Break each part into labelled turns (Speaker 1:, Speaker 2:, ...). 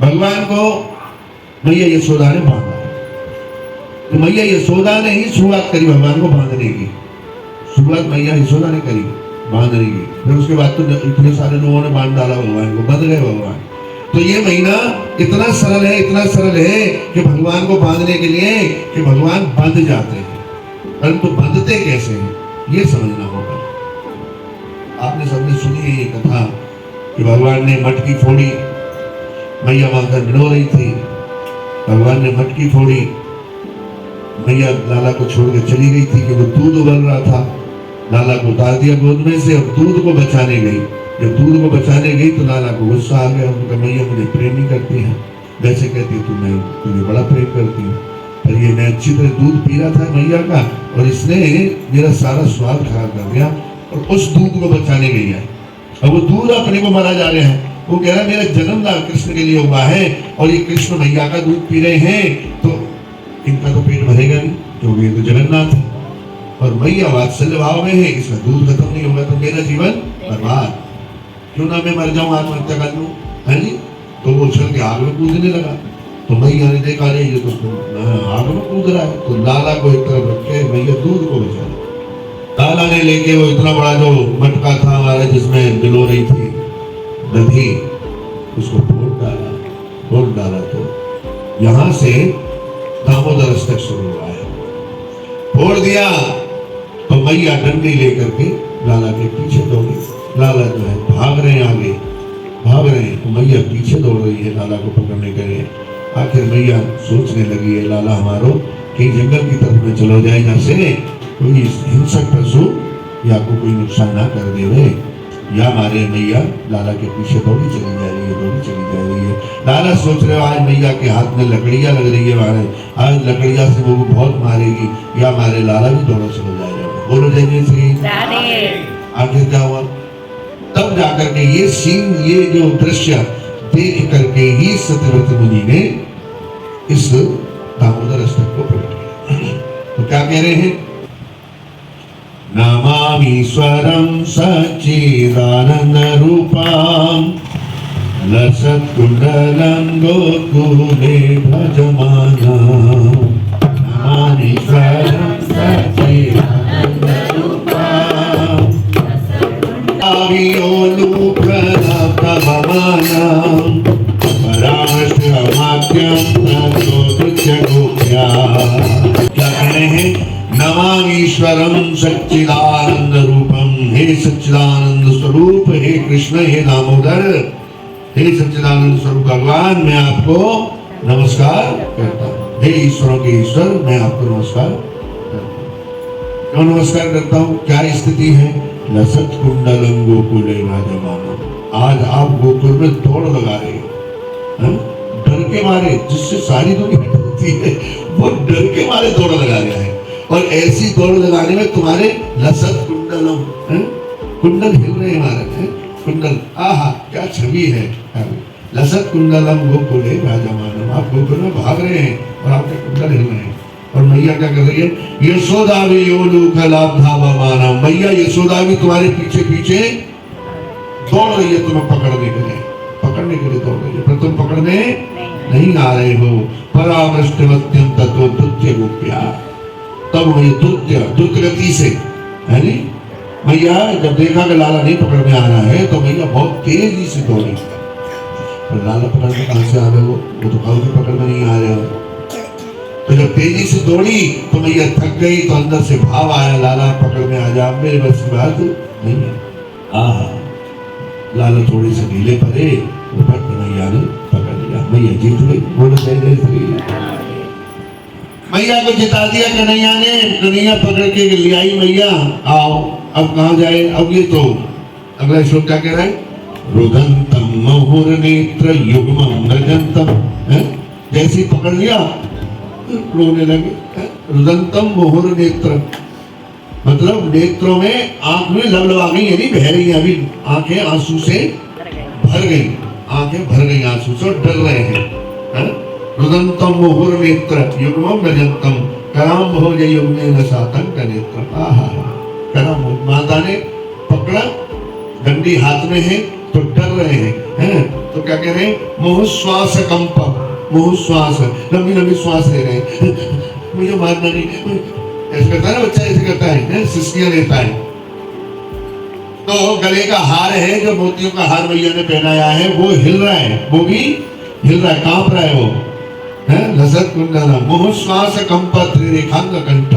Speaker 1: भगवान को मैया यशोदा ने बांधा। तो मैया यशोदा ने ही शुरुआत करी भगवान को बांधने की। शुरुआत मैया यशोदा ने करी बांधने की। फिर उसके बाद तो इतने सारे लोगों ने बांध डाला भगवान को, बंध गए भगवान। तो ये महीना इतना सरल है, इतना सरल है कि भगवान को बांधने के लिए कि भगवान बंध जाते हैं, परंतु बंधते कैसे हैं ये समझना होगा। आपने सबने सुनी है ये कथा कि भगवान ने मटकी फोड़ी, मैया मांकर भिड़ो रही थी, भगवान ने मटकी फोड़ी, मैया लाला को छोड़ के चली गई थी कि वो दूध उबल रहा था, लाला को उतार दिया गोद में से और दूध को बचाने गई। जब दूध को बचाने गई तो लाला को गुस्सा आ गया, उनका मैया मुझे प्रेम नहीं करती है, वैसे कहती है मैं तुझे बड़ा प्रेम करती हूँ, पर ये मैं अच्छी तरह दूध पी रहा था मैया का और इसने मेरा सारा स्वाद खराब कर दिया और उस दूध को बचाने गई है। अब वो दूध अपने को मारा जा रहा है, वो कह रहा है मेरा जन्मदान कृष्ण के लिए हुआ है और ये कृष्ण मैया का दूध पी रहे हैं तो इनका तो पेट भरेगा नहीं क्योंकि ये तो जगन्नाथ है और मैया वात्सल्य भाव में है, इसका दूध खत्म नहीं होगा तो मेरा जीवन बर्बाद, क्यों ना मैं मर जाऊं, आत्महत्या कर लूं, है नहीं। तो वो उछल के आग में कूदने लगा। तो मैया ने देखा रे ये तो आग में कूद रहा है, तो लाला को एक तरफ रखे मैया दूध को बचा। लाला ने लेके वो इतना बड़ा जो मटका था हमारा जिसमें भिगो रही थी दही, उसको फोड़ डाला तो यहां से दामोदर तक शुरू हुआ है। फोड़ दिया तो मैया डंडी लेकर के लाला के पीछे दौड़ी। लाला जो है भाग रहे हैं, आगे भाग रहे हैं, तो मैया पीछे दौड़ रही है लाला को पकड़ने के लिए। आखिर मैया सोचने लगी है लाला हमारो कहीं जंगल की तरफ में चलो जाए, जहाँ से कोई हिंसक पशु या को कोई नुकसान ना कर दे, या मारे। मैया लाला के पीछे दौड़ी चली जा रही है, दौड़ी चली जा रही है। लाला सोच रहे हो आज मैया के हाथ में लकड़ियां लग रही है, मारे आज लकड़ियां से वो बहुत मारेगी, या मारे लाला भी दौड़ा चला जाएगा। बोलो जय श्री। आखिर क्या हुआ, तब जाकर के ये सीन, ये जो दृश्य देख करके ही सत्यव्रत मुनि ने इस दामोदर अष्टक को प्रकट किया। तो क्या कह रहे हैं, नमामीश्वरं सच्चिदानंद रूपं लसत्कुंडलं गोकुले भजमानं। नमामीश्वरं सच्चिदानंद रूपं आवियोलुकलब्धभवनं परामर्शमाद्यं तत्तोदृश्यगोप्या। क्या कह रहे हैं, नमामीश्वरम सच्चिदानंद रूपम, हे सच्चिदानंद स्वरूप, हे कृष्ण, हे दामोदर, हे सच्चिदानंद स्वरूप भगवान, मैं आपको नमस्कार करता हूँ। हे ईश्वरों के ईश्वर, मैं आपको नमस्कार करता हूँ। क्यों नमस्कार करता हूँ, क्या स्थिति है, लसत कुंडलम गोकुले राजमानो। आज आप गोकुल में दौड़ लगा रहे हो, डर के मारे, जिससे सारी दुनिया डरती है वो डर के मारे दौड़ लगा रहा है। और ऐसी दौड़ लगाने में तुम्हारे लसत कुंडलम, कुंडल हिल रहे हमारे, कुंडल, आहा क्या छवि है, लसत कुंडलम गोकुले राजमानम। आप गोकुल में भाग रहे हैं और आपके कुंडल हिल रहे हैं। और मैया क्या कर रही है, यशोदा भी योलुकलब्धभवनं, मैया यशोदा भी तुम्हारे पीछे पीछे दौड़ रही है, तुम्हें पकड़ने के लिए दौड़ रही है, पर तुम पकड़ने नहीं आ रहे हो। परामृष्टवत्यं ततो दुत्य गोप्या। तब वही द्रुत गति से, है नहीं, मैया जब देखा कि लाला नहीं पकड़ में आ रहा है तो मैया बहुत तेजी से दौड़ी। पर लाला पकड़ में कहां से आ रहे हो, वो तो कहीं भी पकड़ में नहीं आ रहे हो। तो जब तेजी से दौड़ी तो मैया थक गई, तो अंदर से भाव आया, लाला पकड़ में आ जा, मेरे बस की बात नहीं है। आहा, लाला थोड़े से ढीले पड़े, फट मैया ने पकड़ लिया, मैया जीत गई। बोलो जय जय श्री। मैया को जिता दिया कन्हैया ने, कन्हैया पकड़ के ले आई मैया, आओ अब कहाँ जाए। अब ये तो अगला श्लोक क्या कह रहा है, रुदंतम मुहुर नेत्र युग्मं रजंतम, जैसे पकड़ लिया रोने लगे। रुदंतम मुहुर नेत्र मतलब नेत्रों में, आंख में लबलबा गई, यानी बह रही है, अभी आंखें आंसू से भर गई, आंखें भर गई आंसू से और डर रहे हैं। रुदंतम मुहुर नेत्र युग्मं रजंतम कराम भोज युग्मेन सातंक नेत्र। आहा, कराम, माता ने पकड़ा, डंडी हाथ में है, तो डर रहे हैं, तो क्या कह रहे हैं? मोह श्वास कंप, मोह श्वास, लंबी लंबी श्वास ले रहे हैं, मुझे मारना नहीं, ऐसे करता है ना बच्चा, ऐसे करता है, सिस्कियां लेता है। तो गले का हार है, जो मोतियों का हार भैया ने पहनाया है, वो हिल रहा है, वो भी हिल रहा है, कांप रहा है वो, लसत कुंडला। मोह श्वास कंप त्रिरेखांग कंठ,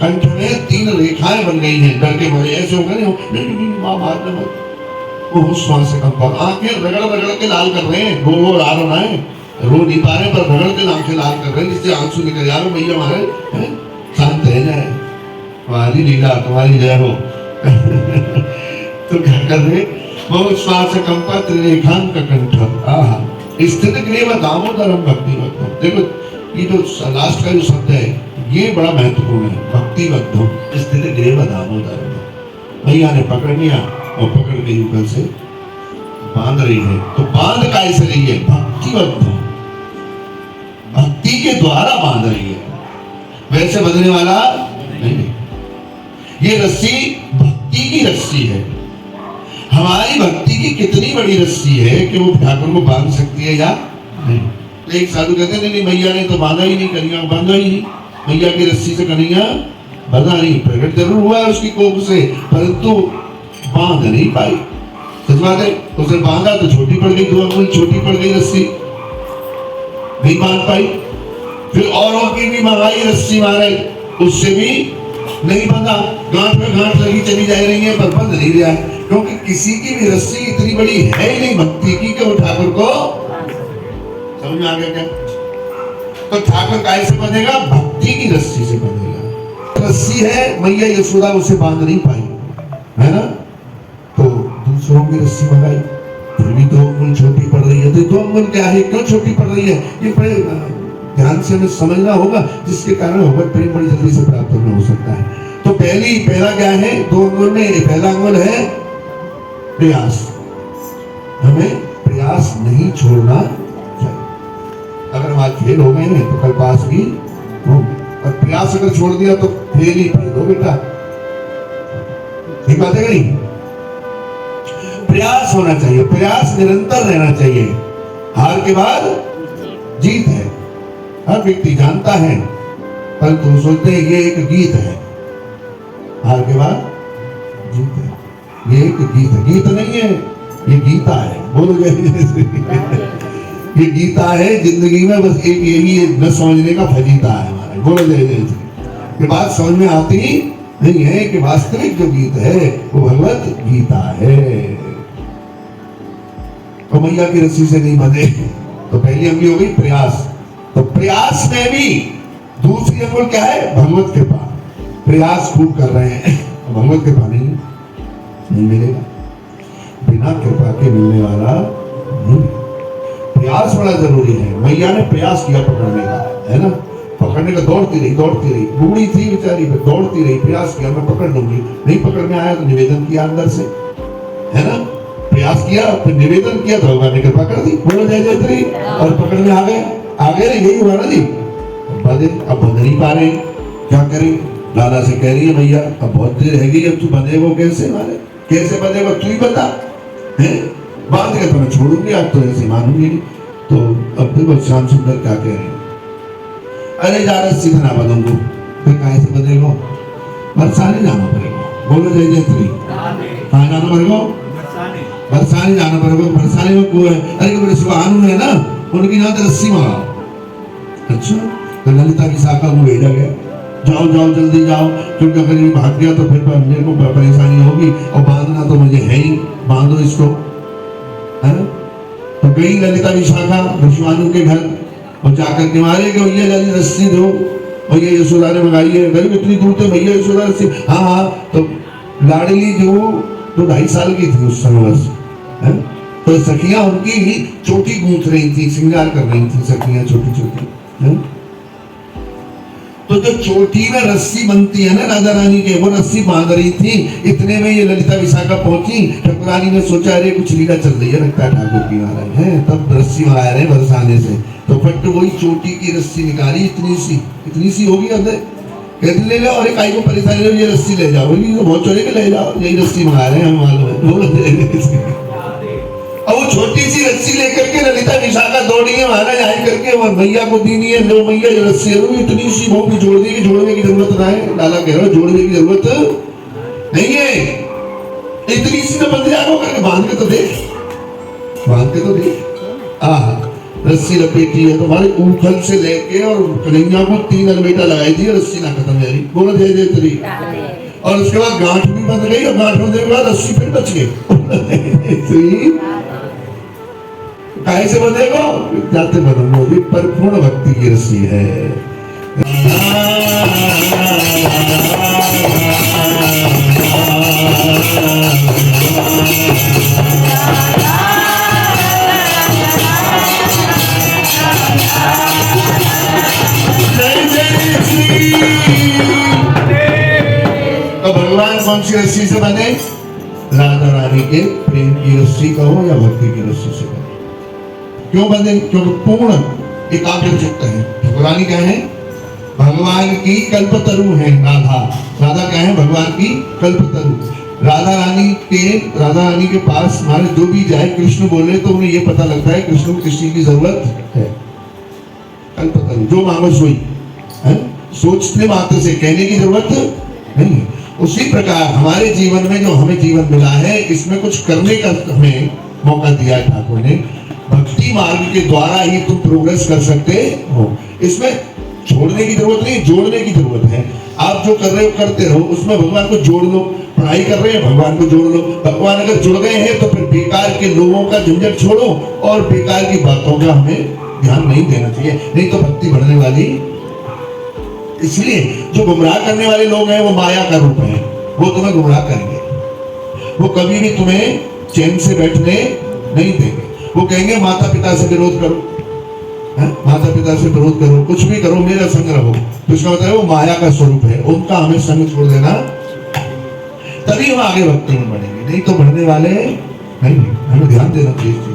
Speaker 1: कंठ में 3 रेखाएं बन गई हैं, डर के मारे ऐसे हो गए, नहीं मां मारना मत। मोह श्वास कंप, आंखें रगड़ रगड़ के लाल कर रहे हैं, रो रो रहा है, रो नहीं पा रहे पर रगड़ के आंखें लाल कर रहे हैं, जिससे आंसू निकल जा रहे, भैया हमारे शांत रह जाए, तुम्हारी लीला, तुम्हारी जय हो। तो क्या कर रहे? मोह श्वास कंप त्रिरेखांग कंठ, आहा स्थित ग्रीव दामोदरम भक्तिवद्धम। देखो ये जो लास्ट का जो शब्द है ये बड़ा महत्वपूर्ण है, भक्तिवद्धम स्थित ग्रीव दामोदरम। भैया ने पकड़ लिया और पकड़ के ऊपर से बांध रही है, तो बांध कैसे रही है? भक्तिवद्धम, भक्ति के द्वारा बांध रही है, वैसे बंधने वाला नहीं। ये रस्सी भक्ति की रस्सी है। हमारी भक्ति की कितनी बड़ी रस्सी है कि वो ठाकुर को बांध सकती है या नहीं? एक साधु कहते नहीं मैया ने तो बांधा ही नहीं, कन्हैया बांधा ही नहीं, मैया की रस्सी से कन्हैया बंधा नहीं, प्रकट जरूर हुआ है उसकी कोख से, परंतु बांध नहीं पाई। सच बात है, उसने बांधा तो छोटी पड़ गई, 2 अंगुल छोटी पड़ गई रस्सी, नहीं बांध पाई। फिर औरों की भी मंगाई रस्सी मारे, उससे भी नहीं बंधा, गांठ में गांठ लगी चली जा रही है पर बंध नहीं रहा है, क्योंकि किसी की भी रस्सी इतनी बड़ी है ही नहीं भक्ति की कि वो ठाकुर को, समझ में आ गया क्या? तो ठाकुर कैसे बंधेगा? भक्ति की रस्सी से बंधेगा। रस्सी है मैया यशोदा, उसे बांध नहीं पाई, है ना? तो दूसरों की रस्सी मंगाई, फिर भी 2 अंगुल छोटी पड़ रही है। तो 2 अंगुल क्या है, क्यों छोटी पड़ रही है? ये बड़े ध्यान से हमें समझना होगा, जिसके कारण भगवत प्रेम बड़ी जल्दी से प्राप्त करना हो सकता है। तो पहला क्या है? 2 अंगुल में पहला अंगुल है प्रयास, हमें प्रयास नहीं छोड़ना चाहिए। अगर हम आज फेल हो गए हैं तो कल पास भी हो, और प्रयास अगर छोड़ दिया तो फेल ही फेल हो बेटा, ठीक बात है नहीं? प्रयास होना चाहिए, प्रयास निरंतर रहना चाहिए। हार के बाद जीत है, हर व्यक्ति जानता है, परंतु सोचते हैं ये एक गीत है, हार के बाद जीत है, ये एक गीत है। गीत नहीं है, ये गीता है। बोलो जय जय। ये गीता है, जिंदगी में बस एक यही न समझने का फजीता है हमारा। बोलो जय जय। ये बात समझ में आती नहीं है कि वास्तविक जो गीत है वो भगवत गीता है। तो मैया की रस्सी से नहीं बंधे, तो पहली अंगी हो गई प्रयास। तो प्रयास में भी दूसरी अंगुल क्या है? भगवत कृपा। प्रयास खूब कर रहे हैं, भगवत कृपा नहीं मिलेगा, बिना कृपा के मिलने वाला नहीं। प्रयास बड़ा जरूरी है। मैया ने प्रयास किया पकड़ने का, है ना? पकड़ने का दौड़ती रही, बूढ़ी थी बेचारी, दौड़ती रही, प्रयास किया मैं पकड़ लूंगी, नहीं पकड़ में आया तो निवेदन किया अंदर से, है ना? प्रयास किया, फिर निवेदन किया तो भगवान ने कृपा कर दी। बोलो जय जयत्री। और पकड़ में आ गए यही हुआ ना जी। अब बंध नहीं पा रहे, क्या करें? लाला से कह रही है भैया अब बहुत देर रह गई, अब तू बंधे वो कैसे? मारे कैसे बंधेगा तू ही बता, है? बांध के तो मैं छोड़ूंगी, अब तो ऐसे मानूंगी नहीं। तो अब देखो श्याम सुंदर क्या कह रहे हैं, अरे जा रस्सी ना बंधूंगू, फिर कहाँ से बंधेगा? बरसाने जाना पड़ेगा। बोलो जय जयत्री। कहाँ जाना पड़ेगा? बरसाने जाना पड़ेगा। बरसाने में कुएं है, अरे बड़े सुहानु है ना, उनकी यहाँ तो रस्सी मंगाओ। अच्छा, तो ललिता की शाखा को भेजा गया, जाओ जल्दी जाओ, क्योंकि अगर ये भाग गया तो फिर मेरे को परेशानी होगी, और बांधना तो मुझे है ही, बांधो इसको, है ना? तो गई ललिता की शाखा विश्वानु के घर, और जाकर के मारे कि भैया जल्दी रस्सी दो, भैया यशोदा ने मंगाई है। गरीब इतनी दूर थे, भैया यशोदा रस्सी, हाँ। तो लाडली जो 2-2.5 साल की थी उस समय बस, है? तो सखियां उनकी चोटी गूंथ रही थी, श्रृंगार कर रही थी सखियां छोटी, है? तो जो चोटी में रस्सी बनती है ना राजा रानी के, वो रस्सी बांध रही थी। इतने में ये ललिता विशाखा पहुंची, ठाकुरानी ने सोचा अरे कुछ लीला चल रही है लगता है ठाकुर की महाराज, है? तब रस्सी मंगा रहे बरसाने से, तो फट वही चोटी की रस्सी निकाली, इतनी सी होगी अंदर, कहते ले लो, और एक आई को परेशानी लो, ये रस्सी ले जाओ, ये बहुत चोरी के ले जाओ, यही रस्सी मंगा रहे हैं हम, मालूम है। और वो छोटी सी रस्सी लेकर के ललिता विशाखा दौड़ी है महाराज आए करके और मैया को दीनी है, लो मैया ये रस्सी है, इतनी सी वो भी जोड़ने की जरूरत ना है। लाला कह रहा है जोड़ने की जरूरत नहीं है, इतनी सी तो बंद जाओ करके बांध के तो देख, बांध के तो देख। रस्सी लपेटी है तुम्हारे ऊखल से लेके और कन्हैया को 3 अलमेटा लगाई दी, रस्सी ना खत्म है, बोलो जय जय तेरी। और उसके बाद गांठ भी बंध गई और गांठ बंधने के बाद रस्सी फिर बच गई। काहे से बंधेगा? जाते बनो भी परिपूर्ण भक्ति की रस्सी है। तो भगवान कौन सी रस्सी से बने? राधा रानी के प्रेम की रस्सी कहो या भक्ति की रस्सी से कहो। क्यों बंधे? क्योंकि पूर्ण एकाग्र चित्त है। भगवान क्या है? भगवान की कल्पतरु है राधा। राधा क्या है? भगवान की कल्पतरु। राधा रानी के पास हमारे जो भी जाए कृष्ण बोले तो उन्हें ये पता लगता है कृष्ण को किस चीज की जरूरत है। कल्पतरु जो मांगो सोई है, सोचने मात्र से कहने की जरूरत नहीं। उसी प्रकार हमारे जीवन में जो हमें जीवन मिला है इसमें कुछ करने का हमें मौका दिया है ठाकुर ने। भक्ति मार्ग के द्वारा ही तुम प्रोग्रेस कर सकते हो। इसमें छोड़ने की जरूरत नहीं, जोड़ने की जरूरत है। आप जो कर रहे हो करते रहो, उसमें भगवान को जोड़ लो। पढ़ाई कर रहे हैं भगवान को जोड़ लो। भगवान अगर जुड़ गए हैं तो फिर बेकार के लोगों का झंझट छोड़ो और बेकार की बातों का हमें ध्यान नहीं देना चाहिए, नहीं तो भक्ति बढ़ने वाली। इसलिए जो गुमराह करने वाले लोग हैं वो माया का रूप है, वो तुम्हें गुमराह करेंगे। वो कभी भी तुम्हें चैन से बैठने नहीं देंगे। वो कहेंगे माता पिता से विरोध करो, माता पिता से विरोध करो, कुछ भी करो, मेरा संग रहो। तो इसका मतलब वो माया का स्वरूप है, उनका हमें संग छोड़ देना, तभी हम आगे भक्ति में बढ़ेंगे, नहीं तो बढ़ने वाले नहीं। हमें ध्यान देना चाहिए।